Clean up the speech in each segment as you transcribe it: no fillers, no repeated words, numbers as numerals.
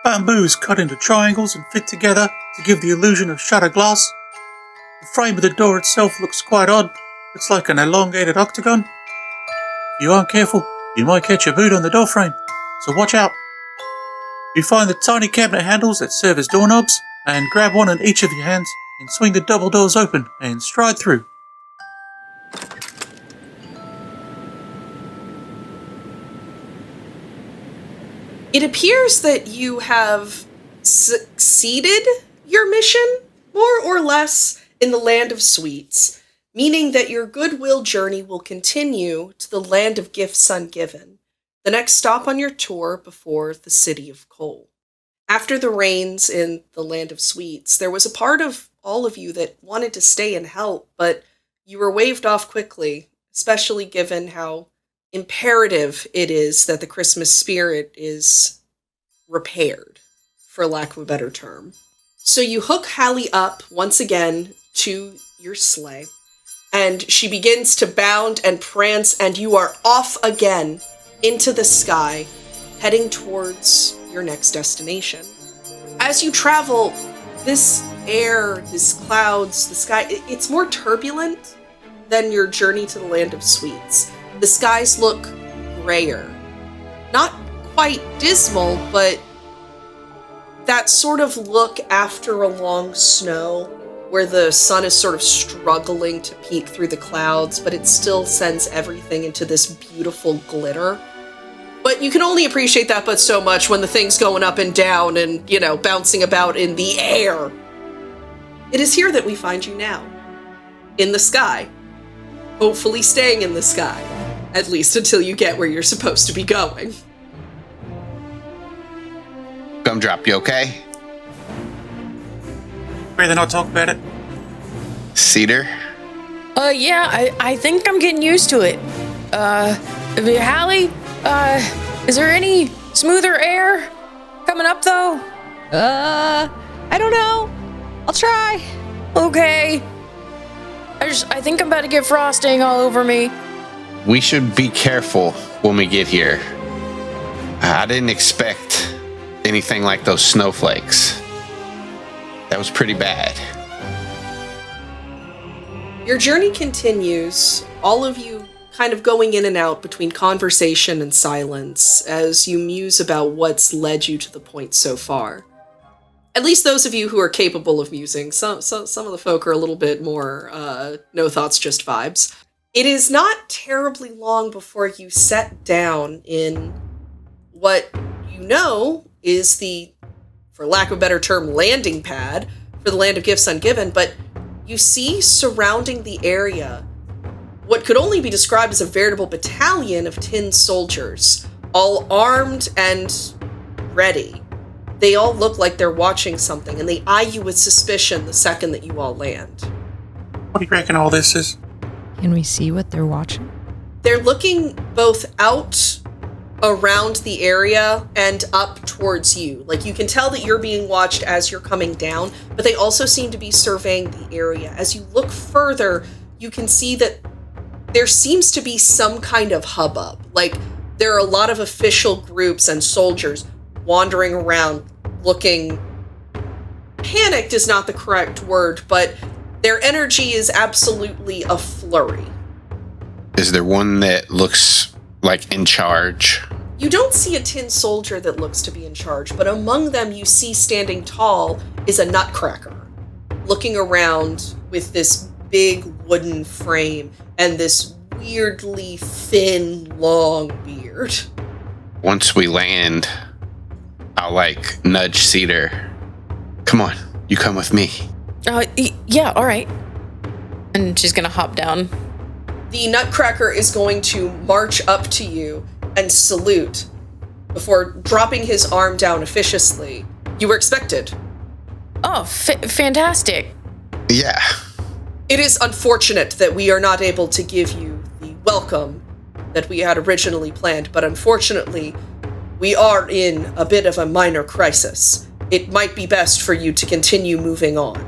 Bamboo is cut into triangles and fit together to give the illusion of shattered glass. The frame of the door itself looks quite odd. It's like an elongated octagon. If you aren't careful, you might catch your boot on the door frame, so watch out. You find the tiny cabinet handles that serve as doorknobs, and grab one in each of your hands and swing the double doors open and stride through. It appears that you have succeeded your mission, more or less, in the Land of Sweets, meaning that your goodwill journey will continue to the Land of Gifts Ungiven, the next stop on your tour before the City of Coal. After the rains in the Land of Sweets, there was a part of all of you that wanted to stay and help, but you were waved off quickly, especially given how imperative it is that the Christmas spirit is repaired, for lack of a better term. So you hook Halley up once again to your sleigh, and she begins to bound and prance, and you are off again into the sky, heading towards your next destination. As you travel, this air, these clouds, the sky, it's more turbulent than your journey to the Land of Sweets. The skies look grayer. Not quite dismal, but that sort of look after a long snow, where the sun is sort of struggling to peek through the clouds, but it still sends everything into this beautiful glitter. But you can only appreciate that but so much when the thing's going up and down and, bouncing about in the air. It is here that we find you now. In the sky. Hopefully staying in the sky. At least until you get where you're supposed to be going. G.U.M.D.R.O.P, you okay? Rather not talk about it. Cedar? Yeah, I think I'm getting used to it. Halley, is there any smoother air coming up, though? I don't know. I'll try. Okay. I think I'm about to get frosting all over me. We should be careful when we get here. I didn't expect anything like those snowflakes. That was pretty bad. Your journey continues, all of you kind of going in and out between conversation and silence as you muse about what's led you to the point so far. At least those of you who are capable of musing. Some of the folk are a little bit more no thoughts, just vibes. It is not terribly long before you set down in what you know is the, for lack of a better term, landing pad for the Land of Gifts Ungiven, but you see surrounding the area what could only be described as a veritable battalion of tin soldiers, all armed and ready. They all look like they're watching something, and they eye you with suspicion the second that you all land. What do you reckon all this is? Can we see what they're watching? They're looking both out around the area and up towards you. Like, you can tell that you're being watched as you're coming down, but they also seem to be surveying the area. As you look further, you can see that there seems to be some kind of hubbub. Like, there are a lot of official groups and soldiers wandering around looking... Panicked is not the correct word, but their energy is absolutely a flurry. Is there one that looks like in charge? You don't see a tin soldier that looks to be in charge, but among them you see standing tall is a nutcracker, looking around with this big wooden frame and this weirdly thin, long beard. Once we land, I'll nudge Cedar. Come on, you come with me. Yeah, all right. And she's gonna hop down. The nutcracker is going to march up to you and salute before dropping his arm down officiously. You were expected. Oh, fantastic. Yeah. It is unfortunate that we are not able to give you the welcome that we had originally planned, but unfortunately, we are in a bit of a minor crisis. It might be best for you to continue moving on.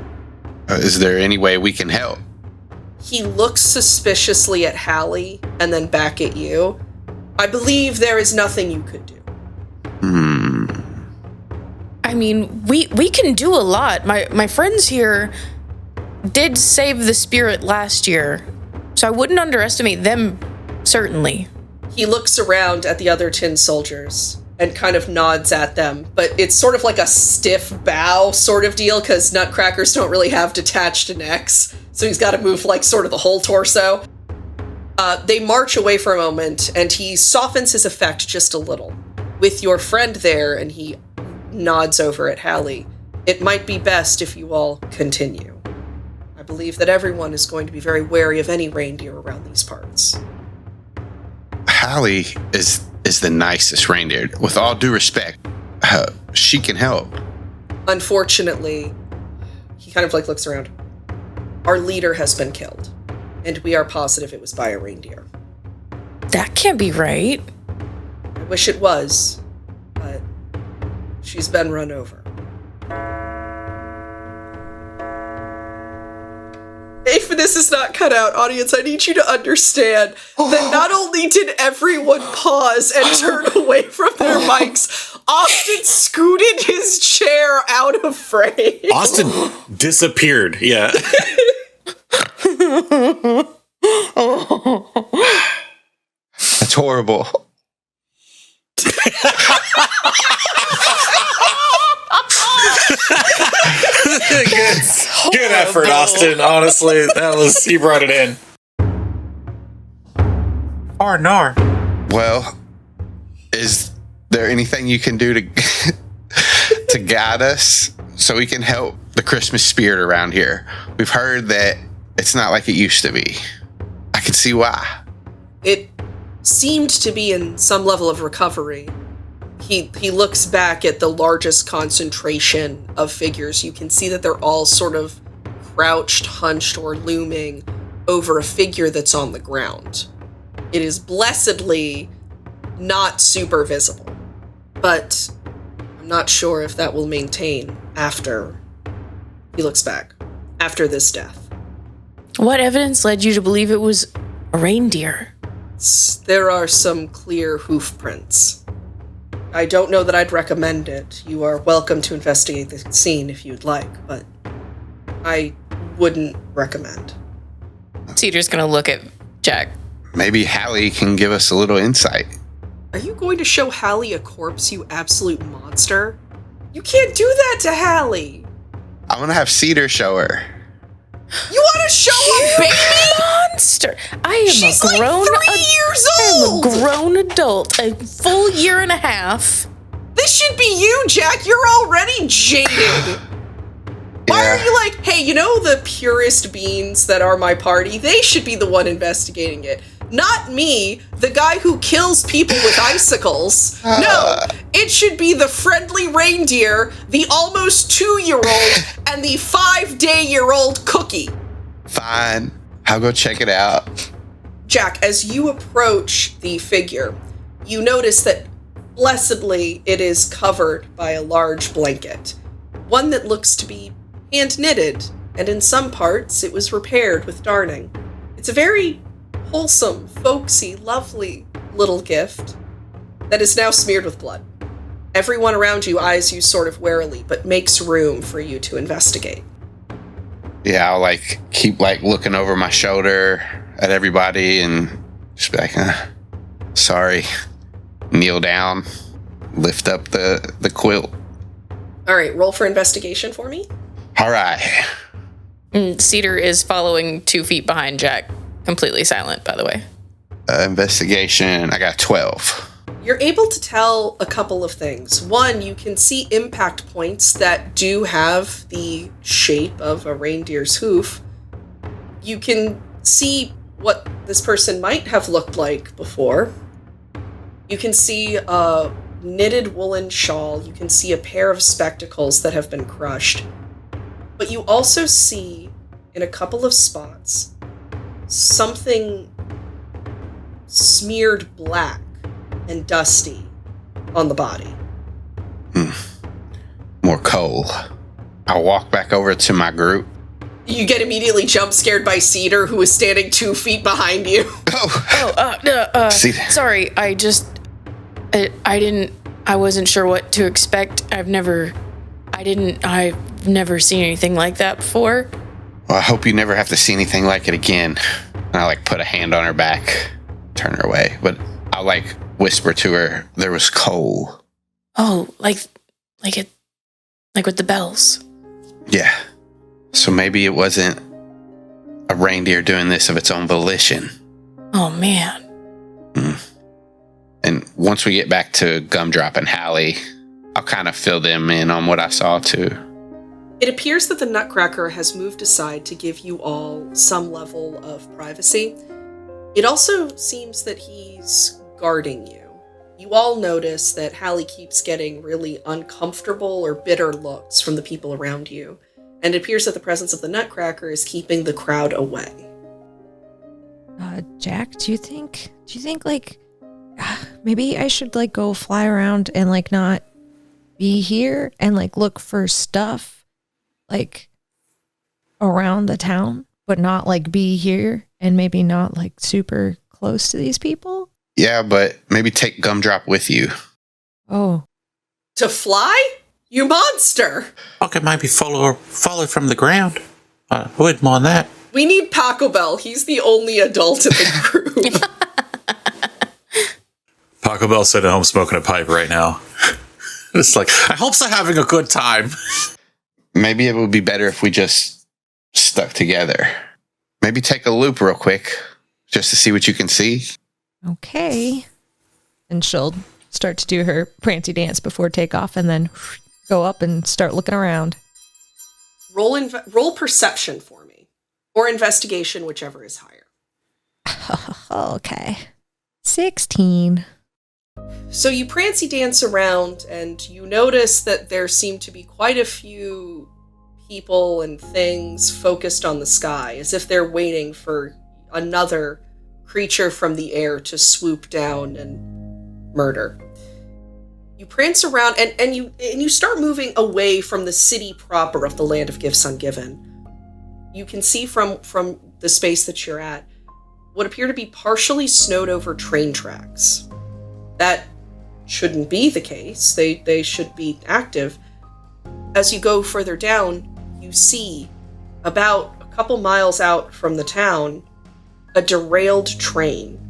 Is there any way we can help? He looks suspiciously at Halley and then back at you. I believe there is nothing you could do. I mean, we can do a lot. My friends here did save the spirit last year, so I wouldn't underestimate them, certainly. He looks around at the other tin soldiers and kind of nods at them, but it's sort of like a stiff bow sort of deal, because nutcrackers don't really have detached necks, so he's got to move like sort of the whole torso. They march away for a moment, and he softens his effect just a little. With your friend there, and he nods over at Halley, it might be best if you all continue. I believe that everyone is going to be very wary of any reindeer around these parts. Halley is the nicest reindeer. With all due respect, she can help. Unfortunately, he kind of like looks around. Our leader has been killed, and we are positive it was by a reindeer. That can't be right. I wish it was, but she's been run over. If this is not cut out, audience, I need you to understand that not only did everyone pause and turn away from their mics, Austin scooted his chair out of frame. Austin disappeared. Yeah. That's horrible. Good effort, Austin. Honestly, you brought it in. Nar. Well, is there anything you can do to to guide us so we can help the Christmas spirit around here? We've heard that it's not like it used to be. I can see why. It seemed to be in some level of recovery. He looks back at the largest concentration of figures. You can see that they're all sort of crouched, hunched, or looming over a figure that's on the ground. It is blessedly not super visible, but I'm not sure if that will maintain after, he looks back, after this death. What evidence led you to believe it was a reindeer? There are some clear hoof prints. I don't know that I'd recommend it. You are welcome to investigate the scene if you'd like, but I wouldn't recommend. Cedar's gonna look at Jack. Maybe Halley can give us a little insight. Are you going to show Halley a corpse, you absolute monster? You can't do that to Halley! I'm gonna have Cedar show her. You want to show a baby? Monster! I am She's a grown like 3 years old! I am a grown adult, a full year and a half. This should be you, Jack. You're already jaded. Why are you like, hey, you know the purest beings that are my party? They should be the one investigating it. Not me, the guy who kills people with icicles. No, it should be the friendly reindeer, the almost 2-year-old, and the 5-day-year-old Cookie. Fine. I'll go check it out. Jack, as you approach the figure, you notice that blessedly it is covered by a large blanket. One that looks to be hand-knitted, and in some parts it was repaired with darning. It's a very wholesome, folksy, lovely little gift that is now smeared with blood. Everyone around you eyes you sort of warily, but makes room for you to investigate. Yeah, I'll keep looking over my shoulder at everybody and just be like, sorry. Kneel down, lift up the quilt. All right, roll for investigation for me. All right. Cedar is following 2 feet behind Jack. Completely silent, by the way. Investigation, I got 12. You're able to tell a couple of things. One, you can see impact points that do have the shape of a reindeer's hoof. You can see what this person might have looked like before. You can see a knitted woolen shawl. You can see a pair of spectacles that have been crushed. But you also see, in a couple of spots, something smeared black and dusty on the body. More coal. I'll walk back over to my group. You get immediately jump scared by Cedar, who is standing 2 feet behind you. Cedar. Sorry, I wasn't sure what to expect. I've never seen anything like that before. Well, I hope you never have to see anything like it again. And I put a hand on her back, turn her away, but I whisper to her, there was coal. Oh, like with the bells. Yeah. So maybe it wasn't a reindeer doing this of its own volition. Oh, man. And once we get back to G.U.M.D.R.O.P and Halley, I'll kind of fill them in on what I saw too. It appears that the Nutcracker has moved aside to give you all some level of privacy. It also seems that he's guarding you. You all notice that Halley keeps getting really uncomfortable or bitter looks from the people around you, and it appears that the presence of the Nutcracker is keeping the crowd away. Jack, do you think maybe I should go fly around and not be here and look for stuff around the town, but not be here and maybe not super close to these people? Yeah, but maybe take G.U.M.D.R.O.P with you. Oh. To fly? You monster! I could maybe follow from the ground. I wouldn't mind that. We need Paco Bell. He's the only adult in the group. Paco Bell sitting at home smoking a pipe right now. It's I hope they're having a good time. Maybe it would be better if we just stuck together. Maybe take a loop real quick, just to see what you can see. Okay. And she'll start to do her prancy dance before takeoff and then go up and start looking around. Roll perception for me. Or investigation, whichever is higher. Okay. 16. So you prancy dance around, and you notice that there seem to be quite a few people and things focused on the sky, as if they're waiting for another creature from the air to swoop down and murder. You prance around, and you start moving away from the city proper of the Land of Gifts Ungiven. You can see from the space that you're at what appear to be partially snowed over train tracks. That shouldn't be the case. They should be active. As you go further down, you see, about a couple miles out from the town, a derailed train,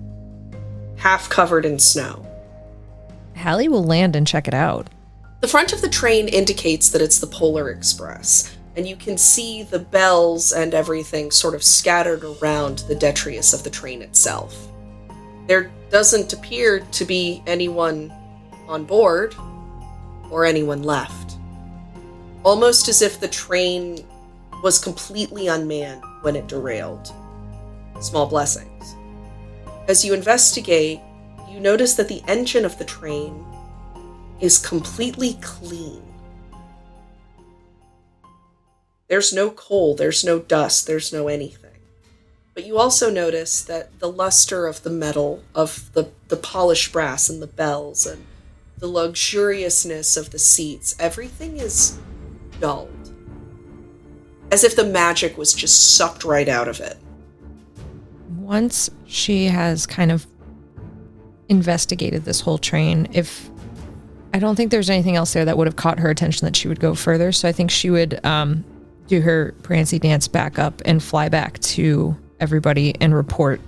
half covered in snow. Halley will land and check it out. The front of the train indicates that it's the Polar Express, and you can see the bells and everything sort of scattered around the detritus of the train itself. There doesn't appear to be anyone on board or anyone left. Almost as if the train was completely unmanned when it derailed. Small blessings. As you investigate, you notice that the engine of the train is completely clean. There's no coal, there's no dust, there's no anything. But you also notice that the luster of the metal, of the polished brass and the bells, and the luxuriousness of the seats, everything is dulled. As if the magic was just sucked right out of it. Once she has kind of investigated this whole train, I don't think there's anything else there that would have caught her attention that she would go further. So I think she would do her prancy dance back up and fly back to everybody and report.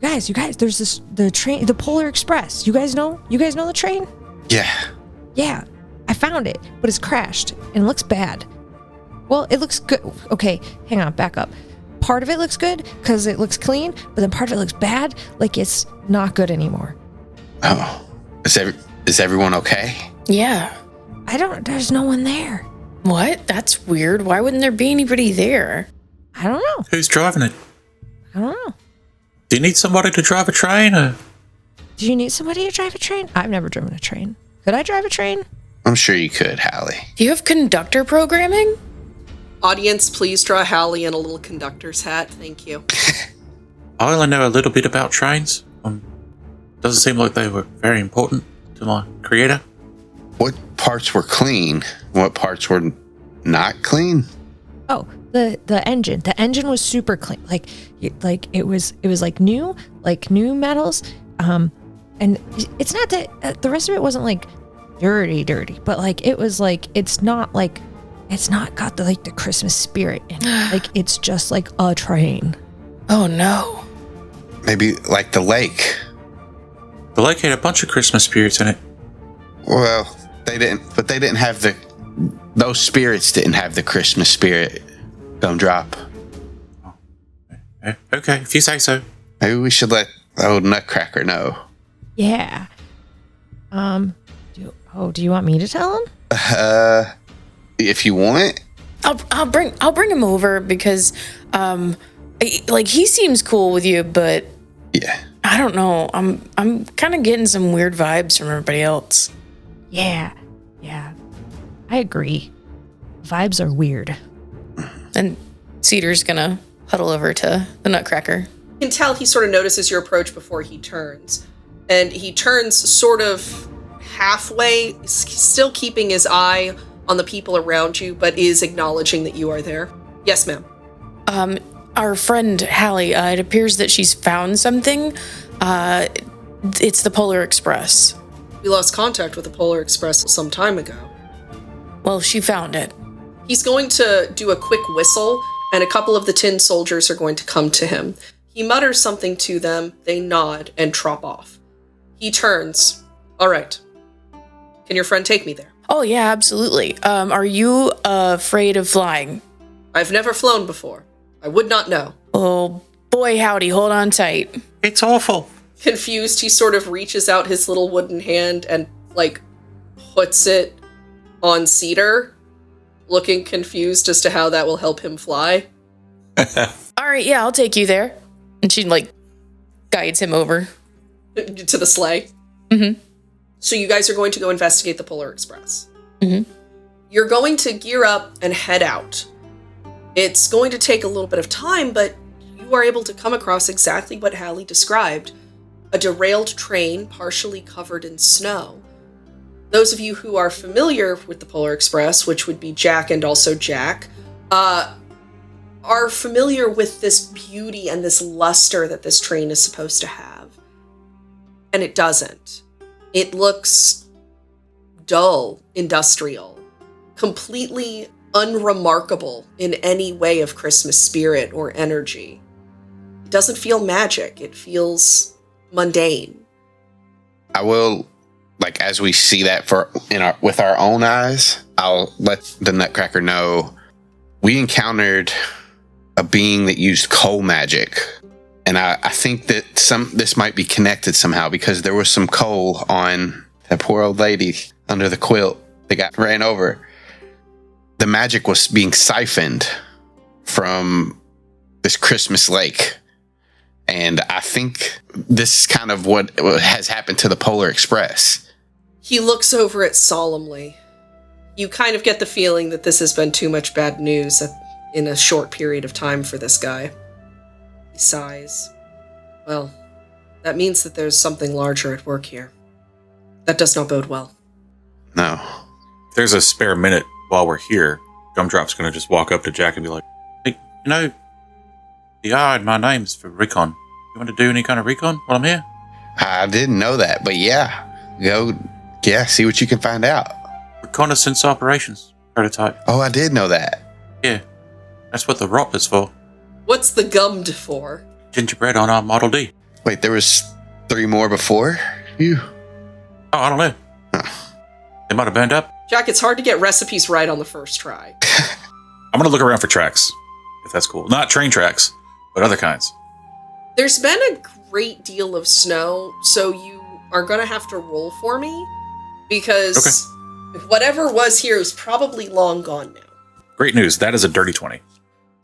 You guys, there's the train, the Polar Express. You guys know the train? Yeah. I found it, but it's crashed and it looks bad. Well, it looks good. Okay, hang on, back up. Part of it looks good because it looks clean, but then part of it looks bad, like it's not good anymore. Oh, is everyone okay? Yeah. There's no one there. What? That's weird. Why wouldn't there be anybody there? I don't know. Who's driving it? I don't know. Do you need somebody to drive a train? Or? Do you need somebody to drive a train? I've never driven a train. Could I drive a train? I'm sure you could, Halley. Do you have conductor programming? Audience, please draw Halley in a little conductor's hat. Thank you. I only know a little bit about trains. Doesn't seem like they were very important to my creator. What parts were clean? What parts were not clean? Oh, the engine. The engine was super clean. Like it was like new metals. And it's not that the rest of it wasn't like dirty, but like it was like it's not got the Christmas spirit in it. Like it's just like a train. Oh no. Maybe like the lake. The lake had a bunch of Christmas spirits in it. Well, they didn't have those spirits didn't have the Christmas spirit. G.U.M.D.R.O.P. Okay, if you say so. Maybe we should let the old Nutcracker know. Yeah. Do you want me to tell him? If you want. I'll bring him over because he seems cool with you, but Yeah. I don't know. I'm kind of getting some weird vibes from everybody else. Yeah. I agree. Vibes are weird. And Cedar's gonna huddle over to the Nutcracker. You can tell he sort of notices your approach before he turns. And he turns sort of halfway, still keeping his eye on the people around you, but is acknowledging that you are there. Yes, ma'am. Our friend Halley, it appears that she's found something. It's the Polar Express. We lost contact with the Polar Express some time ago. Well, she found it. He's going to do a quick whistle, and a couple of the tin soldiers are going to come to him. He mutters something to them, they nod, and trot off. He turns. All right. Can your friend take me there? Oh, yeah, absolutely. Are you afraid of flying? I've never flown before. I would not know. Oh, boy, howdy, hold on tight. It's awful. Confused, he sort of reaches out his little wooden hand and, puts it on Cedar, looking confused as to how that will help him fly. All right, yeah, I'll take you there. And she, guides him over. To the sleigh. Mm-hmm. So you guys are going to go investigate the Polar Express. Mm-hmm. You're going to gear up and head out. It's going to take a little bit of time, but you are able to come across exactly what Halley described. A derailed train partially covered in snow. Those of you who are familiar with the Polar Express, which would be Jack and also Jack, are familiar with this beauty and this luster that this train is supposed to have. And it doesn't. It looks dull, industrial, completely unremarkable in any way of Christmas spirit or energy. It doesn't feel magic. It feels mundane. I will, as we see that with our own eyes, I'll let the Nutcracker know we encountered a being that used coal magic. And I think that this might be connected somehow because there was some coal on that poor old lady under the quilt that got ran over. The magic was being siphoned from this Christmas lake. And I think this is kind of what has happened to the Polar Express. He looks over it solemnly. You kind of get the feeling that this has been too much bad news in a short period of time for this guy. He sighs. Well, that means that there's something larger at work here. That does not bode well. No. If there's a spare minute while we're here, G.U.M.D.R.O.P's going to just walk up to Jack and be like, Hey, the R in my name's for recon. You want to do any kind of recon while I'm here? I didn't know that, but see what you can find out. Reconnaissance operations prototype. Oh, I did know that. Yeah, that's what the R.O.P is for. What's the G.U.M.D. for? Gingerbread on our Model D. Wait, there was 3 more before you? Oh, I don't know. They might have burned up. Jack, it's hard to get recipes right on the first try. I'm going to look around for tracks, if that's cool. Not train tracks, but other kinds. There's been a great deal of snow, so you are going to have to roll for me, because whatever was here is probably long gone now. Great news. That is a dirty 20.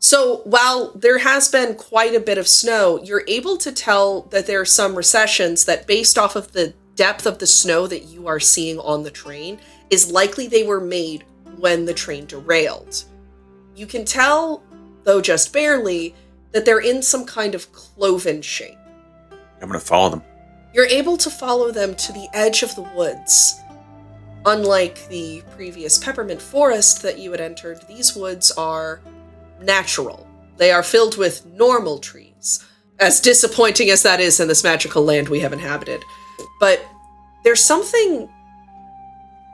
So while there has been quite a bit of snow, you're able to tell that there are some recessions that, based off of the depth of the snow that you are seeing on the train, is likely they were made when the train derailed. You can tell, though just barely, that they're in some kind of cloven shape. I'm going to follow them. You're able to follow them to the edge of the woods. Unlike the previous peppermint forest that you had entered, these woods are natural. They are filled with normal trees, as disappointing as that is in this magical land we have inhabited. But there's something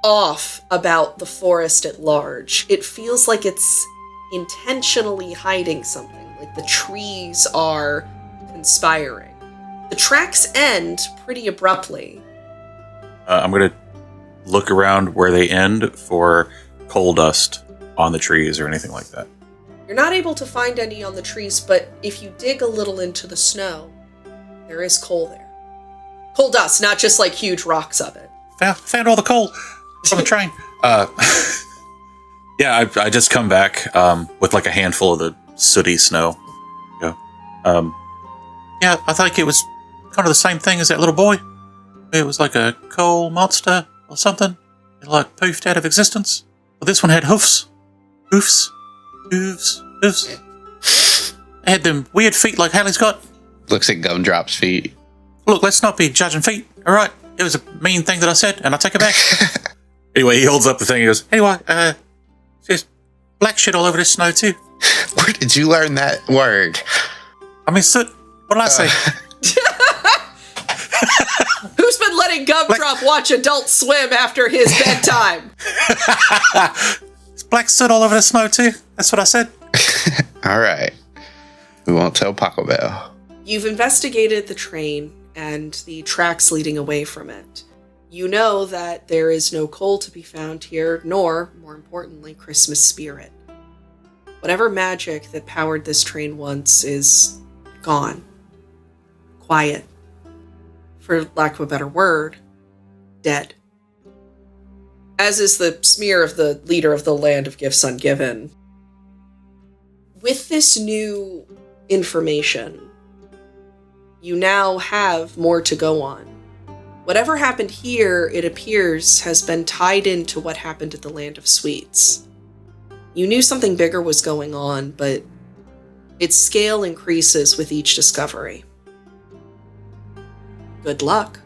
off about the forest at large. It feels like it's intentionally hiding something, like the trees are conspiring. The tracks end pretty abruptly. I'm going to look around where they end for coal dust on the trees or anything like that. You're not able to find any on the trees, but if you dig a little into the snow, there is coal there. Coal dust, not just like huge rocks of it. Found all the coal from the train. Yeah, I just come back with like a handful of the sooty snow. Yeah. Yeah, I think it was kind of the same thing as that little boy. It was like a coal monster or something. It like poofed out of existence. But this one had hoofs. Hoofs. They had them weird feet like Halley's got. Looks at G.U.M.D.R.O.P's feet. Look, let's not be judging feet, alright? It was a mean thing that I said, and I take it back. Anyway, he holds up the thing and goes, Anyway, there's black shit all over this snow too. Where did you learn that word? I mean, soot. What did I say? Who's been letting G.U.M.D.R.O.P watch Adult Swim after his bedtime? There's black soot all over the snow too. That's what I said. All right. We won't tell Paco Bell. You've investigated the train and the tracks leading away from it. You know that there is no coal to be found here, nor, more importantly, Christmas spirit. Whatever magic that powered this train once is gone. Quiet. For lack of a better word, dead. As is the smear of the leader of the Land of Gifts Ungiven. With this new information, you now have more to go on. Whatever happened here, it appears, has been tied into what happened at the Land of Sweets. You knew something bigger was going on, but its scale increases with each discovery. Good luck.